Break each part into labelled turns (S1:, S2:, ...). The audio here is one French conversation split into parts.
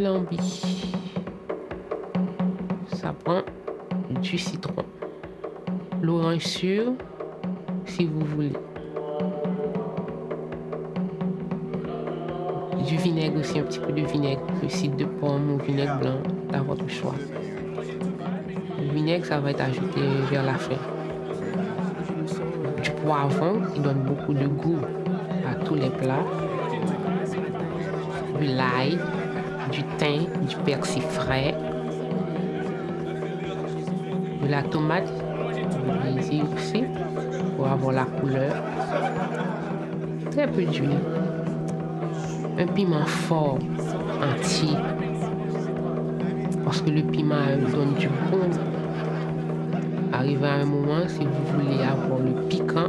S1: lambi. Ça prend du citron. L'orange sûr, si vous voulez. Du vinaigre aussi, un petit peu de vinaigre, le cidre de pomme ou vinaigre blanc, à votre choix. Le vinaigre, ça va être ajouté vers la fin. Du poivron, qui donne beaucoup de goût à tous les plats. De l'ail, du thym, du persil frais. De la tomate, aussi, pour avoir la couleur. Très peu d'huile. Un piment fort, entier. Parce que le piment donne du bon. Arrivé à un moment, si vous voulez avoir le piquant,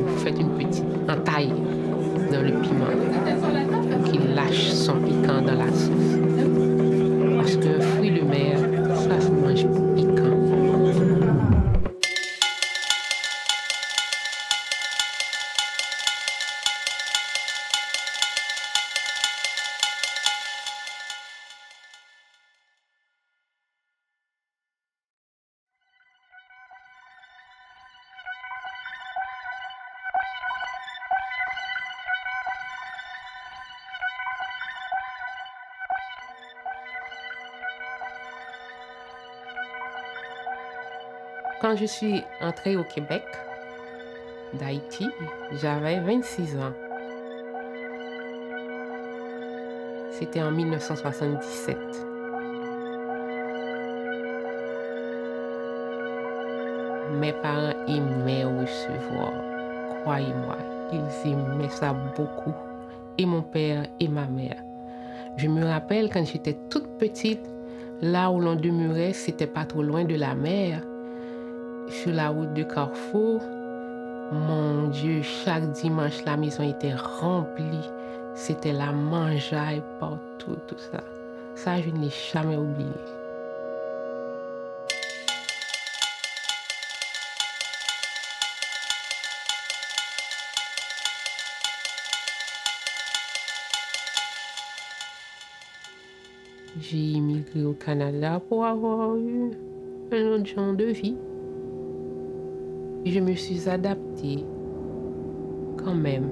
S1: vous faites une petite entaille dans le piment pour qu'il lâche son piquant dans la sauce. Parce qu'un fruit de mer, ça se mange piquant. Quand je suis entrée au Québec, d'Haïti, j'avais 26 ans. C'était en 1977. Mes parents aimaient recevoir, croyez-moi, ils aimaient ça beaucoup, et mon père et ma mère. Je me rappelle quand j'étais toute petite, là où l'on demeurait, c'était pas trop loin de la mer. Sur la route de Carrefour, mon Dieu, chaque dimanche, la maison était remplie. C'était la mangeaille partout, tout ça. Ça, je ne l'ai jamais oublié. J'ai immigré au Canada pour avoir eu un autre genre de vie. Je me suis adaptée quand même.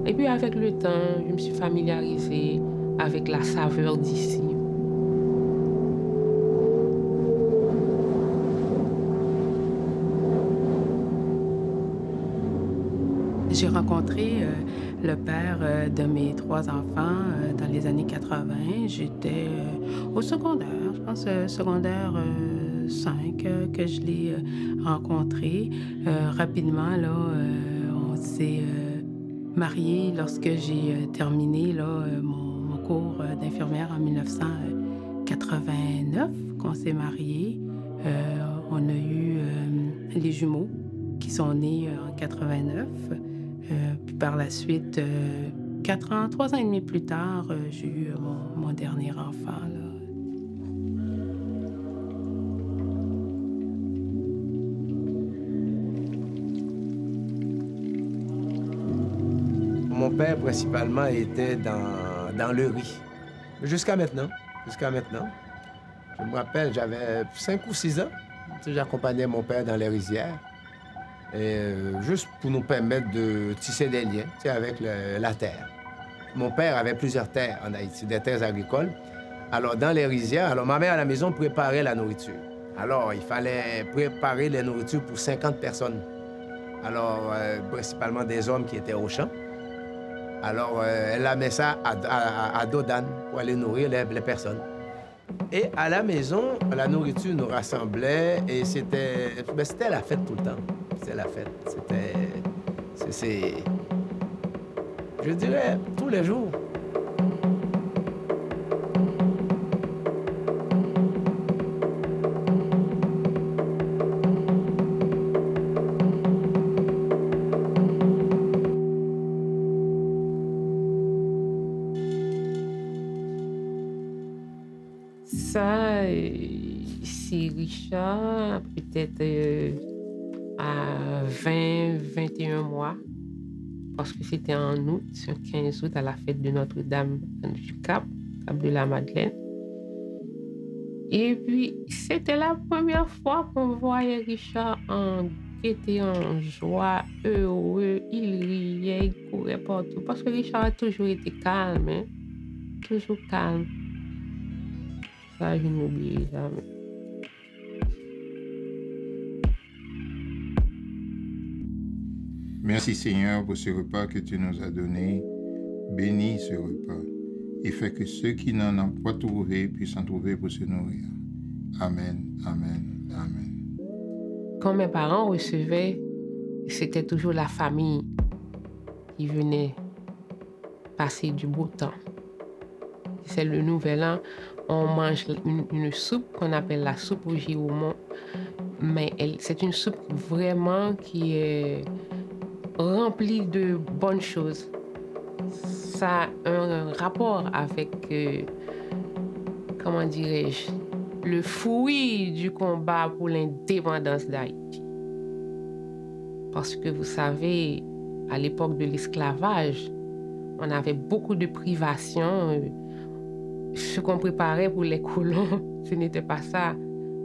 S1: Et puis avec le temps, je me suis familiarisée avec la saveur d'ici.
S2: J'ai rencontré le père de mes 3 enfants dans les années 80. J'étais au secondaire, je pense secondaire 5 que je l'ai rencontré. Rapidement, là, on s'est mariés lorsque j'ai terminé là, mon cours d'infirmière en 1989, qu'on s'est mariés. On a eu les jumeaux qui sont nés en 89. Puis par la suite, 3 ans et demi plus tard, j'ai eu mon dernier enfant, là.
S3: Mon père, principalement, était dans le riz. Jusqu'à maintenant. Jusqu'à maintenant. Je me rappelle, j'avais 5 ou 6 ans. J'accompagnais mon père dans les rizières. Et, juste pour nous permettre de tisser des liens avec la terre. Mon père avait plusieurs terres en Haïti, des terres agricoles. Alors, dans les rizières, ma mère à la maison préparait la nourriture. Alors, il fallait préparer les nourritures pour 50 personnes. Alors, principalement des hommes qui étaient au champ. Alors, elle amenait ça à dos d'âne pour aller nourrir les personnes. Et à la maison, la nourriture nous rassemblait et c'était la fête tout le temps. C'était la fête. Je dirais, tous les jours.
S1: Ça, c'est Richard, peut-être à 20, 21 mois. parce que c'était en août, le 15 août, à la fête de Notre-Dame du Cap de la Madeleine. Et puis, c'était la première fois qu'on voyait Richard en gaieté, en joie, heureux. Il riait, il courait partout. Parce que Richard a toujours été calme, hein? Toujours calme. Ça, je n'oublie jamais.
S4: Merci Seigneur pour ce repas que tu nous as donné. Bénis ce repas et fais que ceux qui n'en ont pas trouvé puissent en trouver pour se nourrir. Amen, amen, amen.
S1: Quand mes parents recevaient, c'était toujours la famille qui venait passer du beau temps. C'est le nouvel an, on mange une soupe qu'on appelle la soupe au giromont, mais c'est une soupe vraiment qui est remplie de bonnes choses. Ça a un rapport avec, comment dirais-je, le fruit du combat pour l'indépendance d'Haïti. Parce que vous savez, à l'époque de l'esclavage, on avait beaucoup de privations. Ce qu'on préparait pour les colons, ce n'était pas ça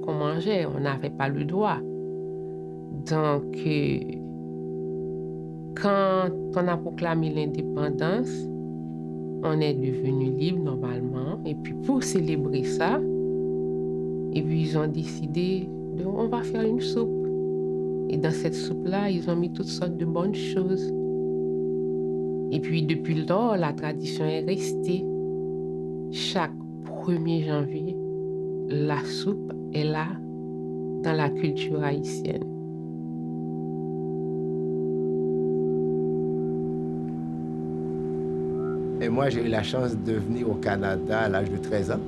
S1: qu'on mangeait. On n'avait pas le droit. Donc, quand on a proclamé l'indépendance, on est devenu libre normalement. Et puis pour célébrer ça, et puis ils ont décidé on va faire une soupe. Et dans cette soupe-là, ils ont mis toutes sortes de bonnes choses. Et puis depuis lors, la tradition est restée. Chaque 1er janvier, la soupe est là dans la culture haïtienne.
S3: Et moi, j'ai eu la chance de venir au Canada à l'âge de 13 ans,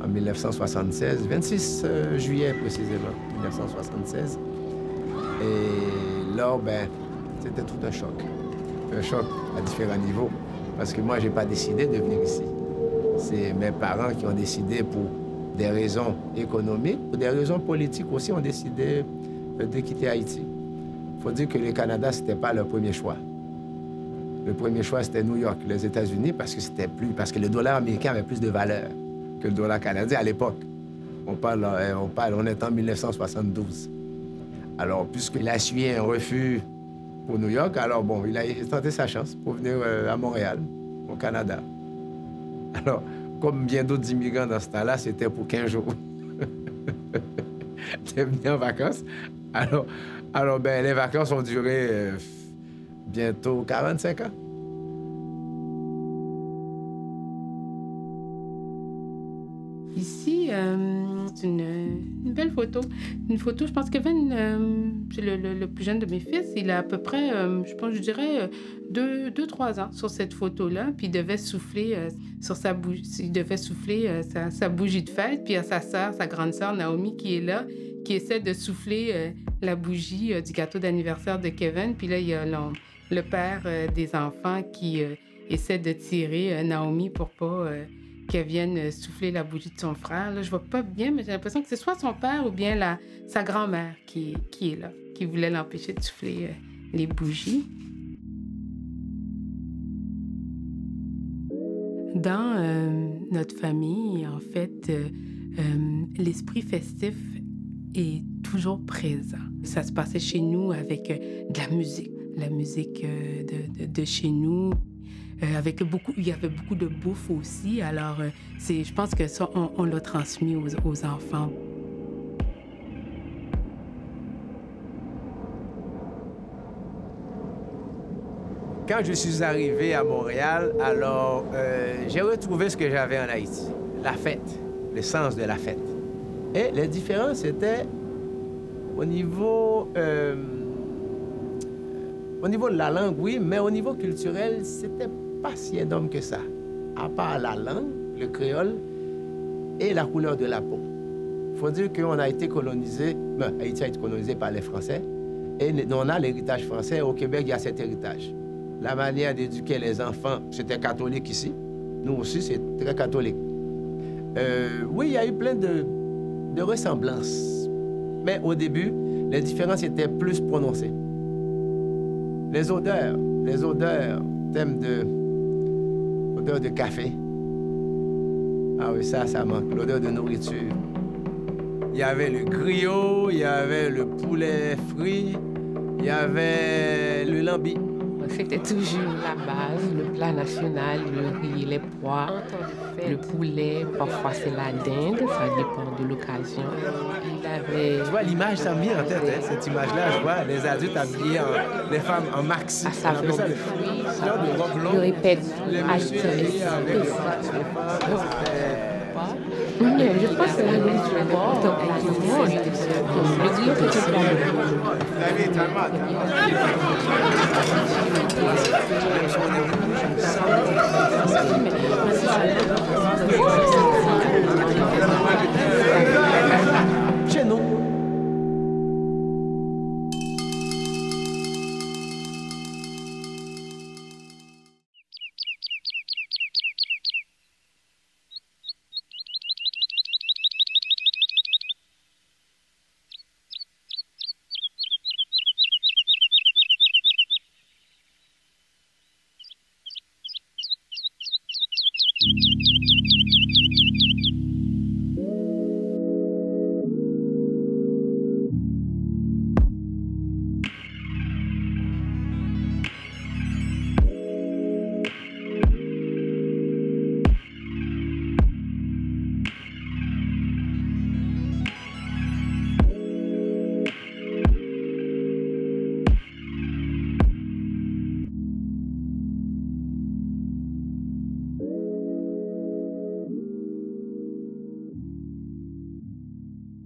S3: en 1976, 26 juillet précisément, 1976. Et là, c'était tout un choc à différents niveaux, parce que moi, je n'ai pas décidé de venir ici. C'est mes parents qui ont décidé pour des raisons économiques, pour des raisons politiques aussi, ont décidé de quitter Haïti. Il faut dire que le Canada, ce n'était pas leur premier choix. Le premier choix, c'était New York, les États-Unis, parce que le dollar américain avait plus de valeur que le dollar canadien à l'époque. On est en 1972. Alors, puisqu'il a essuyé un refus pour New York, alors bon, il a tenté sa chance pour venir à Montréal, au Canada. Alors, comme bien d'autres immigrants dans ce temps-là, c'était pour 15 jours. J'étais venu en vacances. Alors les vacances ont duré bientôt 45 ans.
S2: Ici, c'est une belle photo. Une photo, je pense que Kevin, c'est le plus jeune de mes fils, il a à peu près, je dirais, 2-3 ans sur cette photo-là. Puis il devait souffler sur sa bougie, sa bougie de fête. Puis il y a sa sœur, sa grande sœur Naomi qui est là, qui essaie de souffler la bougie du gâteau d'anniversaire de Kevin. Puis là, il y a le père des enfants qui essaie de tirer Naomi pour pas qu'elle vienne souffler la bougie de son frère. Là, je vois pas bien, mais j'ai l'impression que c'est soit son père ou bien sa grand-mère qui est là, qui voulait l'empêcher de souffler les bougies. Dans notre famille, en fait, l'esprit festif est toujours présent. Ça se passait chez nous avec de la musique de chez nous. Il y avait beaucoup de bouffe aussi. Alors, je pense que ça, on l'a transmis aux enfants.
S3: Quand je suis arrivé à Montréal, alors j'ai retrouvé ce que j'avais en Haïti, la fête, le sens de la fête. Et les différences étaient au niveau de la langue, oui, mais au niveau culturel, c'était pas si énorme que ça. À part la langue, le créole et la couleur de la peau. Il faut dire qu'on a été colonisé, Haïti a été colonisé par les Français, et on a l'héritage français. Au Québec, il y a cet héritage. La manière d'éduquer les enfants, c'était catholique ici. Nous aussi, c'est très catholique. Oui, il y a eu plein de ressemblances. Mais au début, les différences étaient plus prononcées. Les odeurs, thème de odeur de café. Ah oui, ça manque, l'odeur de nourriture. Il y avait le griot, il y avait le poulet frit, il y avait le lambi.
S1: C'était toujours la base, le plat national, le riz, les pois, le poulet, parfois c'est la dinde, ça dépend de l'occasion. Il avait...
S3: Tu vois, l'image, ça me vient en tête, hein, cette image-là, je vois les adultes habillés, les femmes en maxi.
S1: À saveur de fruits,
S3: de robe longue.
S1: je répète,
S3: Les messieurs habillés avec les
S1: mais je pense que c'est la nourriture importante pour tout le monde. Le griot, c'est un
S3: plat. Chez nous.